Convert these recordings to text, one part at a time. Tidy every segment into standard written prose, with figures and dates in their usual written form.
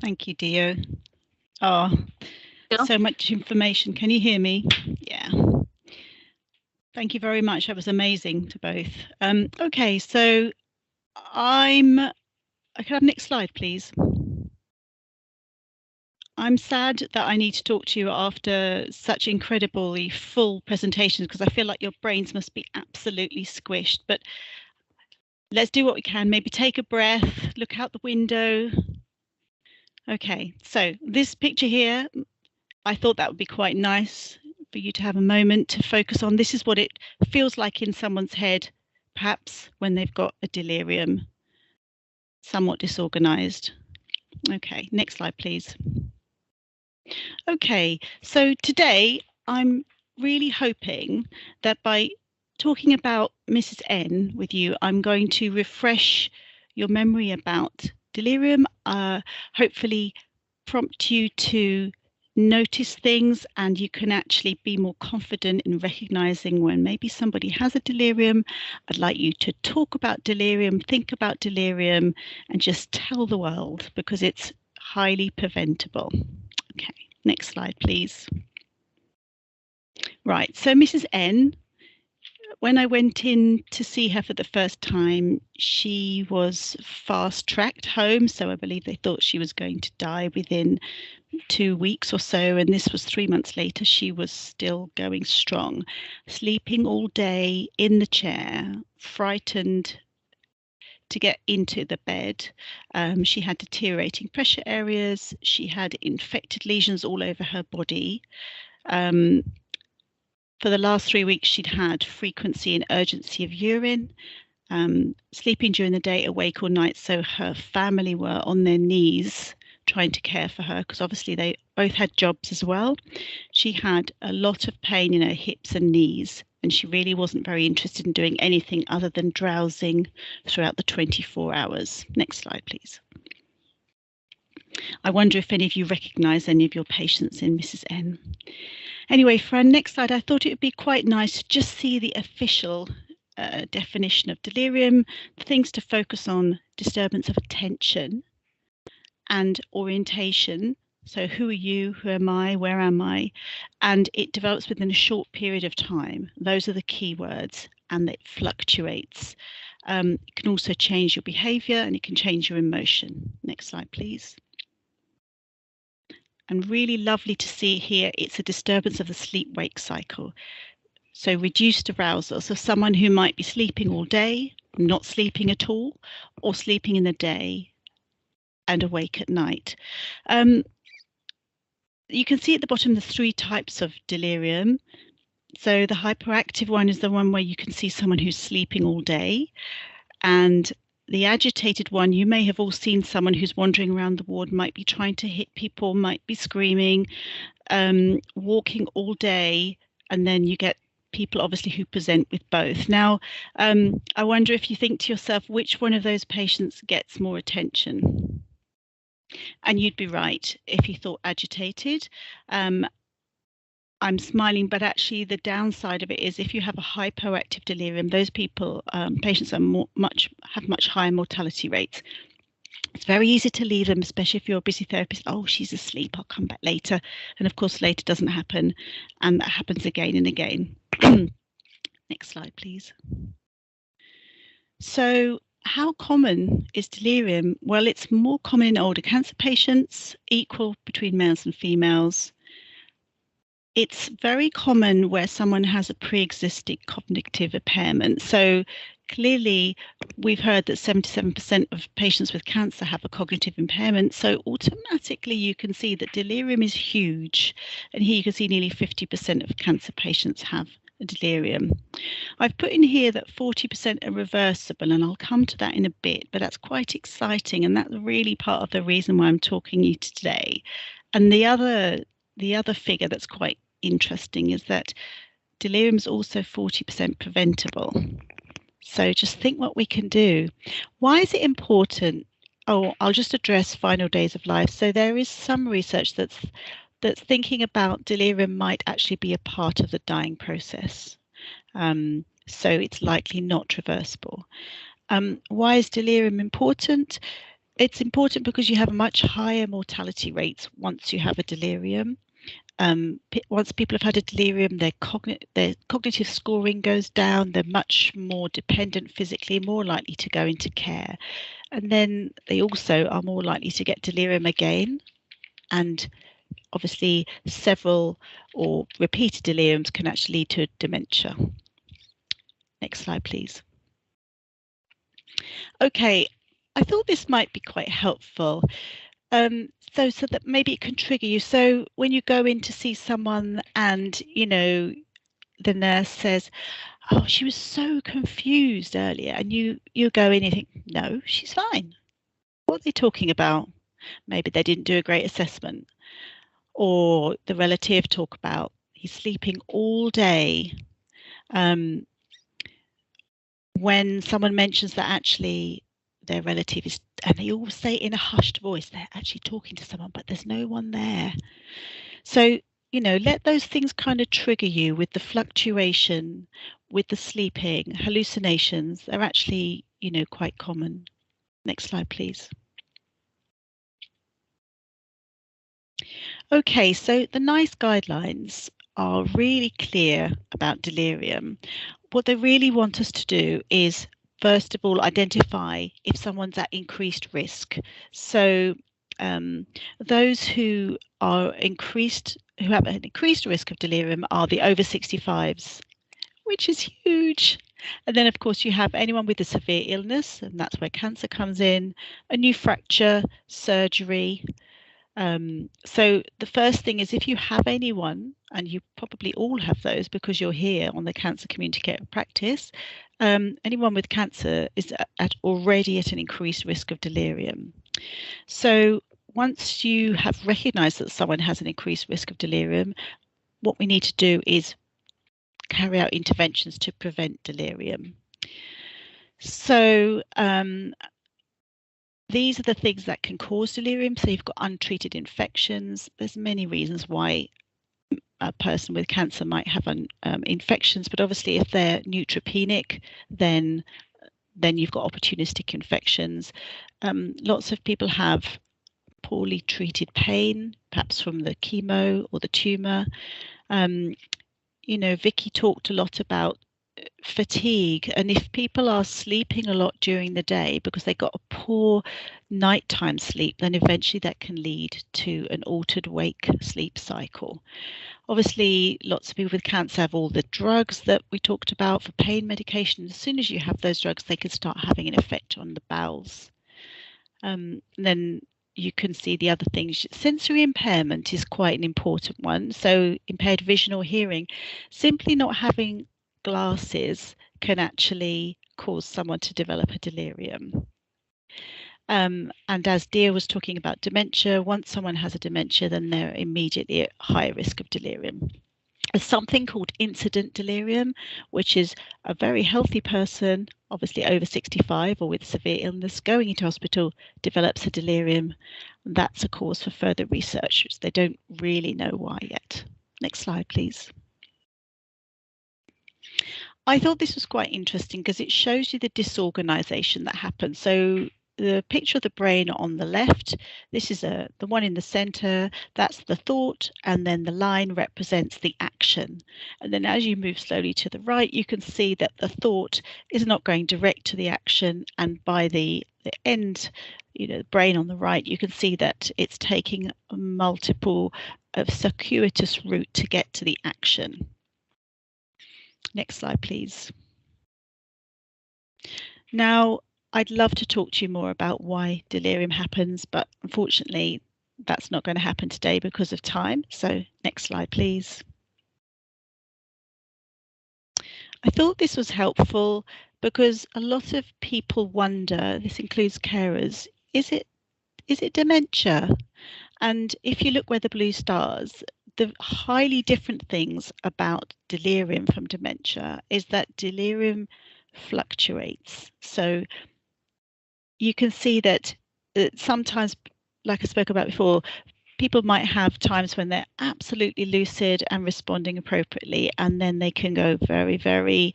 Thank you, Dio. Oh, so much information. Can you hear me? Yeah. Thank you very much. That was amazing to both. Okay, so I can have next slide, please. I'm sad that I need to talk to you after such incredibly full presentations because I feel like your brains must be absolutely squished. But let's do what we can. Maybe take a breath, look out the window. Okay, so this picture here, I thought that would be quite nice for you to have a moment to focus on. This is what it feels like in someone's head, perhaps when they've got a delirium, somewhat disorganized. Okay, next slide, please. Okay, so today I'm really hoping that by talking about Mrs. N with you, I'm going to refresh your memory about delirium, hopefully prompt you to notice things, and you can actually be more confident in recognizing when maybe somebody has a delirium. I'd like you to talk about delirium, think about delirium, and just tell the world because it's highly preventable. Okay, next slide, please. Right, so Mrs. N, when I went in to see her for the first time, she was fast-tracked home, so I believe they thought she was going to die within 2 weeks or so, and this was 3 months later. She was still going strong, sleeping all day in the chair, frightened to get into the bed. She had deteriorating pressure areas. She had infected lesions all over her body. For the last 3 weeks, she'd had frequency and urgency of urine, sleeping during the day, awake all night. So her family were on their knees trying to care for her because obviously they both had jobs as well. She had a lot of pain in her hips and knees, and she really wasn't very interested in doing anything other than drowsing throughout the 24 hours. Next slide, please. I wonder if any of you recognise any of your patients in Mrs. N. Anyway, for our next slide, I thought it would be quite nice to just see the official definition of delirium, things to focus on: disturbance of attention and orientation. So who are you? Who am I? Where am I? And it develops within a short period of time. Those are the key words, and it fluctuates. It can also change your behavior and it can change your emotion. Next slide, please. And really lovely to see here, it's a disturbance of the sleep-wake cycle. So reduced arousal, so someone who might be sleeping all day, not sleeping at all, or sleeping in the day and awake at night. You can see at the bottom the 3 types of delirium. So the hyperactive one is the one where you can see someone who's sleeping all day, and the agitated one, you may have all seen someone who's wandering around the ward, might be trying to hit people, might be screaming, walking all day, and then you get people obviously who present with both. Now, I wonder if you think to yourself, which one of those patients gets more attention? And you'd be right if you thought agitated. I'm smiling, but actually the downside of it is if you have a hypoactive delirium, those people, patients are have much higher mortality rates. It's very easy to leave them, especially if you're a busy therapist. Oh, she's asleep, I'll come back later. And of course, later doesn't happen, and that happens again and again. Next slide, please. So how common is delirium? Well, it's more common in older cancer patients, equal between males and females. It's very common where someone has a pre-existing cognitive impairment. So clearly, we've heard that 77% of patients with cancer have a cognitive impairment. So automatically, you can see that delirium is huge. And here you can see nearly 50% of cancer patients have a delirium. I've put in here that 40% are reversible, and I'll come to that in a bit, but that's quite exciting. And that's really part of the reason why I'm talking to you today. And the other figure that's quite interesting is that delirium is also 40% preventable. So just think what we can do. Why is it important? Oh, I'll just address final days of life. So there is some research that's thinking about delirium might actually be a part of the dying process. So it's likely not reversible. Why is delirium important? It's important because you have much higher mortality rates once you have a delirium. Once people have had a delirium, their cognitive scoring goes down. They're much more dependent physically, more likely to go into care. And then they also are more likely to get delirium again. And obviously, several or repeated deliriums can actually lead to dementia. Next slide, please. Okay, I thought this might be quite helpful. So that maybe it can trigger you. So when you go in to see someone and, you know, the nurse says, "Oh, she was so confused earlier," and you go in and you think, "No, she's fine. What are they talking about?" Maybe they didn't do a great assessment, or the relative talk about he's sleeping all day. When someone mentions that actually their relative is, and they all say in a hushed voice, they're actually talking to someone, but there's no one there. So, you know, let those things kind of trigger you with the fluctuation, with the sleeping, hallucinations. They're actually, you know, quite common. Next slide, please. Okay, so the NICE guidelines are really clear about delirium. What they really want us to do is, first of all, identify if someone's at increased risk. So those who have an increased risk of delirium are the over 65s, which is huge. And then, of course, you have anyone with a severe illness, and that's where cancer comes in, a new fracture, surgery. So the first thing is, if you have anyone, and you probably all have those because you're here on the Cancer Community Care Practice, anyone with cancer is already at an increased risk of delirium. So once you have recognized that someone has an increased risk of delirium, what we need to do is carry out interventions to prevent delirium. So these are the things that can cause delirium. So you've got untreated infections. There's many reasons why a person with cancer might have infections, but obviously if they're neutropenic, then you've got opportunistic infections. Lots of people have poorly treated pain, perhaps from the chemo or the tumor. You know, Vicky talked a lot about fatigue, and if people are sleeping a lot during the day because they got a poor nighttime sleep, then eventually that can lead to an altered wake sleep cycle. Obviously, lots of people with cancer have all the drugs that we talked about for pain medication. As soon as you have those drugs, they can start having an effect on the bowels. Then you can see the other things. Sensory impairment is quite an important one. So impaired vision or hearing, simply not having glasses can actually cause someone to develop a delirium. And as Dia was talking about dementia, once someone has a dementia, then they're immediately at higher risk of delirium. There's something called incident delirium, which is a very healthy person, obviously over 65 or with severe illness, going into hospital, develops a delirium. And that's a cause for further research, which they don't really know why yet. Next slide, please. I thought this was quite interesting because it shows you the disorganization that happens. So the picture of the brain on the left, this is the one in the center, that's the thought, and then the line represents the action. And then as you move slowly to the right, you can see that the thought is not going direct to the action, and by the end, you know, the brain on the right, you can see that it's taking a multiple of circuitous route to get to the action. Next slide, please. Now, I'd love to talk to you more about why delirium happens, but unfortunately, that's not going to happen today because of time. So next slide, please. I thought this was helpful because a lot of people wonder, this includes carers, is it dementia? And if you look where the blue stars, the highly different things about delirium from dementia is that delirium fluctuates. So you can see that sometimes, like I spoke about before, people might have times when they're absolutely lucid and responding appropriately, and then they can go very, very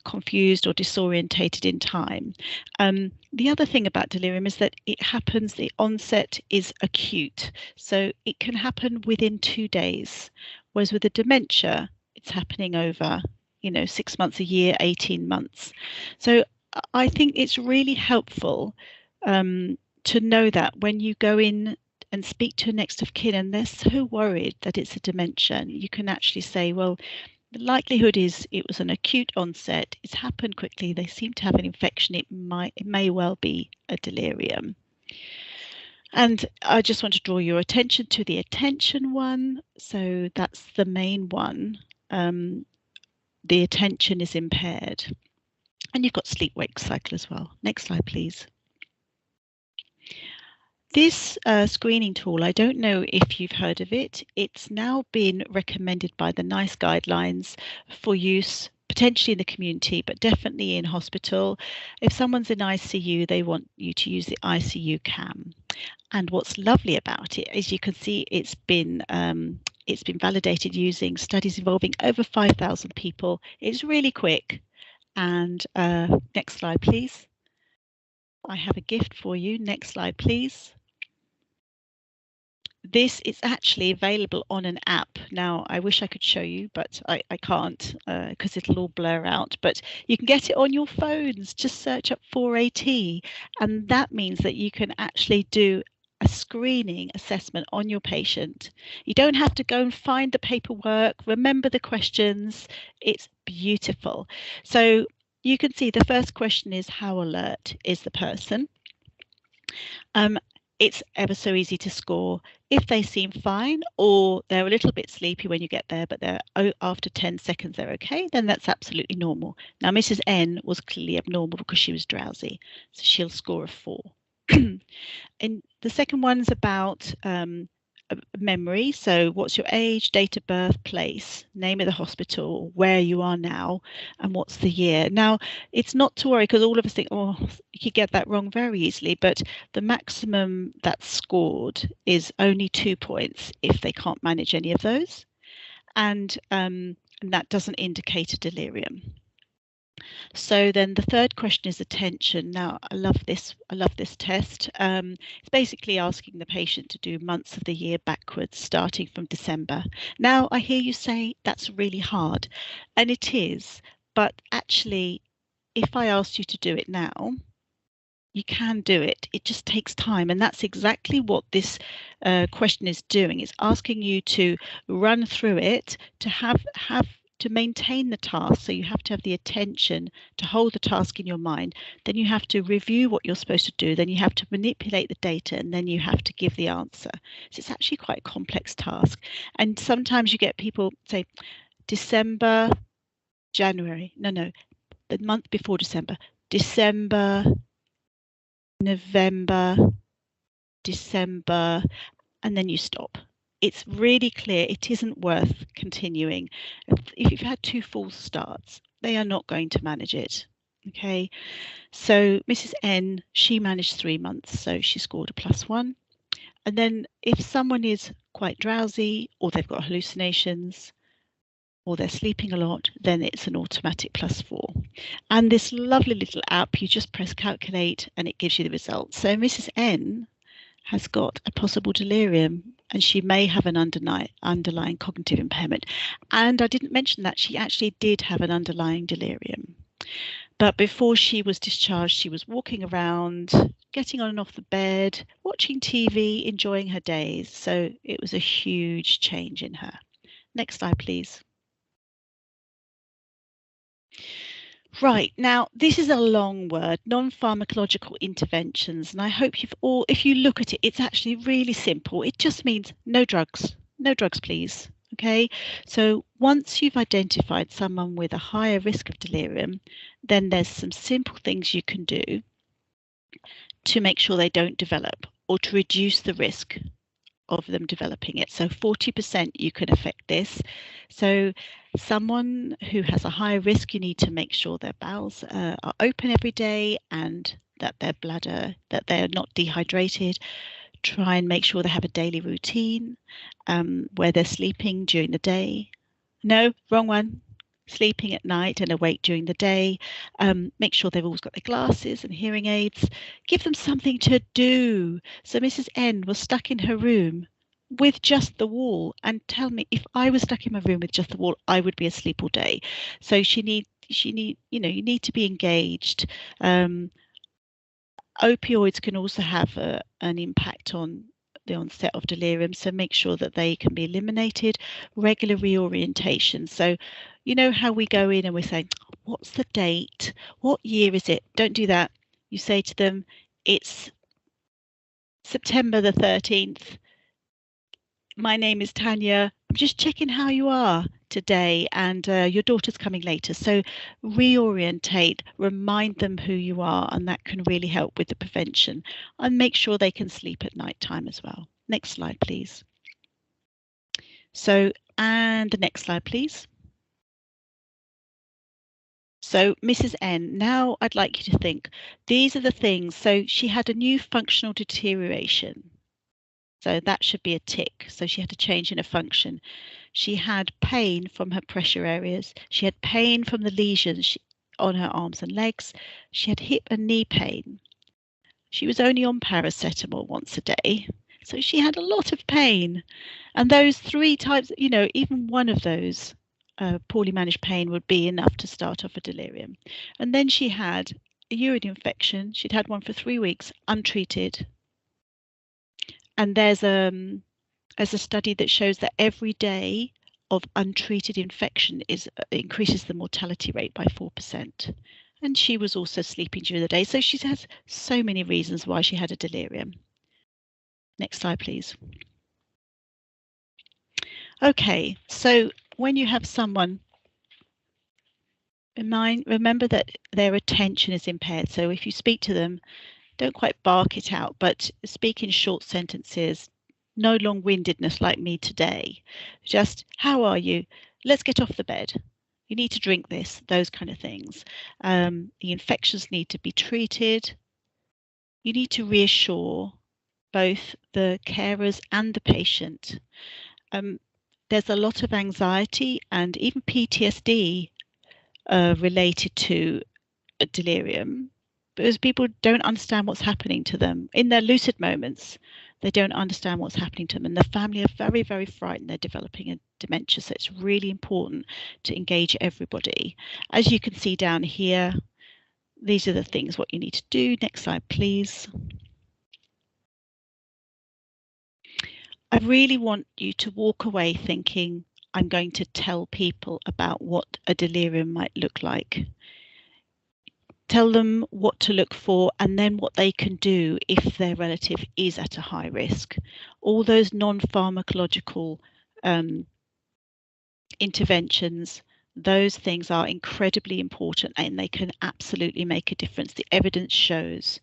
confused or disorientated in time. The other thing about delirium is that it happens, the onset is acute, so it can happen within 2 days, whereas with the dementia, it's happening over, 6 months, a year, 18 months. So I think it's really helpful to know that when you go in and speak to a next of kin and they're so worried that it's a dementia, you can actually say, well, the likelihood is it was an acute onset, it's happened quickly, they seem to have an infection, it may well be a delirium. And I just want to draw your attention to the attention one. So that's the main one. The attention is impaired. And you've got sleep-wake cycle as well. Next slide, please. This screening tool, I don't know if you've heard of it. It's now been recommended by the NICE guidelines for use potentially in the community, but definitely in hospital. If someone's in ICU, they want you to use the ICU CAM. And what's lovely about it is you can see it's been validated using studies involving over 5,000 people. It's really quick. And next slide, please. I have a gift for you. Next slide, please. This is actually available on an app. Now, I wish I could show you, but I can't because it'll all blur out. But you can get it on your phones. Just search up 4AT. And that means that you can actually do a screening assessment on your patient. You don't have to go and find the paperwork, remember the questions. It's beautiful. So you can see the first question is, how alert is the person? It's ever so easy to score. If they seem fine or they're a little bit sleepy when you get there, but they're after 10 seconds they're okay, then that's absolutely normal. Now, Mrs. N was clearly abnormal because she was drowsy, so she'll score a 4. And the second one's about memory. So what's your age, date of birth, place, name of the hospital, where you are now, and what's the year. Now, it's not to worry because all of us think, oh, you could get that wrong very easily, but the maximum that's scored is only 2 points if they can't manage any of those. And that doesn't indicate a delirium. So then the third question is attention. Now, I love this test. It's basically asking the patient to do months of the year backwards, starting from December. Now, I hear you say that's really hard, and it is, but actually, if I asked you to do it now, you can do it. It just takes time, and that's exactly what this question is doing. It's asking you to run through it, to maintain the task. So you have to have the attention to hold the task in your mind. Then you have to review what you're supposed to do. Then you have to manipulate the data, and then you have to give the answer. So it's actually quite a complex task. And sometimes you get people say December, January. No, the month before December. December, November, December, and then you stop. It's really clear it isn't worth continuing. If you've had 2 false starts, they are not going to manage it. Okay, so Mrs. N, she managed 3 months, so she scored a +1. And then if someone is quite drowsy, or they've got hallucinations, or they're sleeping a lot, then it's an automatic +4. And this lovely little app, you just press calculate and it gives you the results. So Mrs. N has got a possible delirium, and she may have an underlying cognitive impairment. And I didn't mention that she actually did have an underlying delirium. But before she was discharged, she was walking around, getting on and off the bed, watching TV, enjoying her days. So it was a huge change in her. Next slide, please. Right, now this is a long word, non-pharmacological interventions, and I hope if you look at it, it's actually really simple. It just means no drugs please. Okay, so once you've identified someone with a higher risk of delirium, then there's some simple things you can do to make sure they don't develop, or to reduce the risk of them developing it. So 40% you can affect this. So someone who has a high risk, you need to make sure their bowels are open every day, and that their bladder, that they're not dehydrated. Try and make sure they have a daily routine where they're sleeping during the day. No, wrong one. Sleeping at night and awake during the day. Make sure they've always got their glasses and hearing aids. Give them something to do. So Mrs. N was stuck in her room with just the wall, and tell me, if I was stuck in my room with just the wall, I would be asleep all day. So you need to be engaged. Opioids can also have an impact on the onset of delirium, so make sure that they can be eliminated. Regular reorientation. So you know how we go in and we're saying, what's the date? What year is it? Don't do that. You say to them, it's September the 13th. My name is Tanya. I'm just checking how you are today, and your daughter's coming later. So reorientate, remind them who you are, and that can really help with the prevention. And make sure they can sleep at night time as well. Next slide, please. So, and the next slide, please. So Mrs. N, now I'd like you to think, these are the things. So she had a new functional deterioration. So that should be a tick. So she had a change in her function. She had pain from her pressure areas. She had pain from the lesions on her arms and legs. She had hip and knee pain. She was only on paracetamol once a day. So she had a lot of pain. And those 3 types, even one of those poorly managed pain would be enough to start off a delirium. And then she had a urine infection. She'd had one for 3 weeks, untreated. And there's a study that shows that every day of untreated infection increases the mortality rate by 4%. And she was also sleeping during the day. So she has so many reasons why she had a delirium. Next slide, please. Okay, so when you have someone in mind, remember that their attention is impaired. So if you speak to them, don't quite bark it out, but speak in short sentences. No long-windedness like me today. Just, how are you? Let's get off the bed. You need to drink this, those kind of things. The infections need to be treated. You need to reassure both the carers and the patient. There's a lot of anxiety and even PTSD related to delirium, because people don't understand what's happening to them in their lucid moments. They don't understand what's happening to them, and the family are very, very frightened they're developing a dementia. So it's really important to engage everybody. As you can see down here, these are the things what you need to do. Next slide, please. I really want you to walk away thinking, I'm going to tell people about what a delirium might look like. Tell them what to look for and then what they can do if their relative is at a high risk. All those non-pharmacological interventions, those things are incredibly important and they can absolutely make a difference. The evidence shows.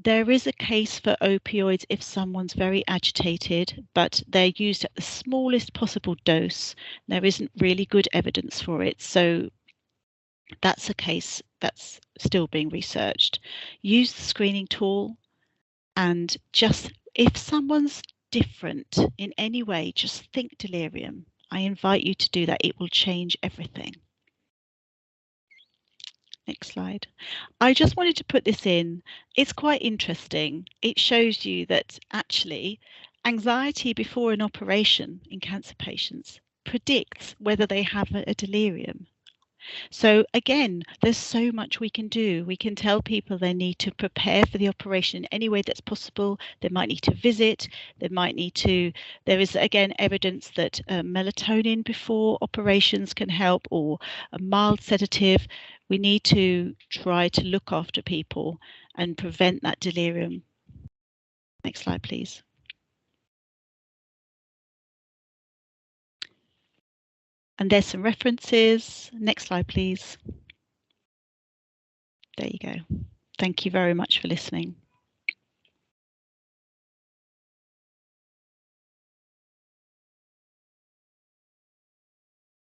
There is a case for opioids if someone's very agitated, but they're used at the smallest possible dose. There isn't really good evidence for it. So that's a case that's still being researched. Use the screening tool, and just if someone's different in any way, just think delirium. I invite you to do that. It will change everything. Next slide. I just wanted to put this in. It's quite interesting. It shows you that actually anxiety before an operation in cancer patients predicts whether they have a delirium. So again, there's so much we can do. We can tell people they need to prepare for the operation in any way that's possible. They might need to visit. They might need to, there is again evidence that melatonin before operations can help, or a mild sedative. We need to try to look after people and prevent that delirium. Next slide, please. And there's some references. Next slide, please. There you go. Thank you very much for listening.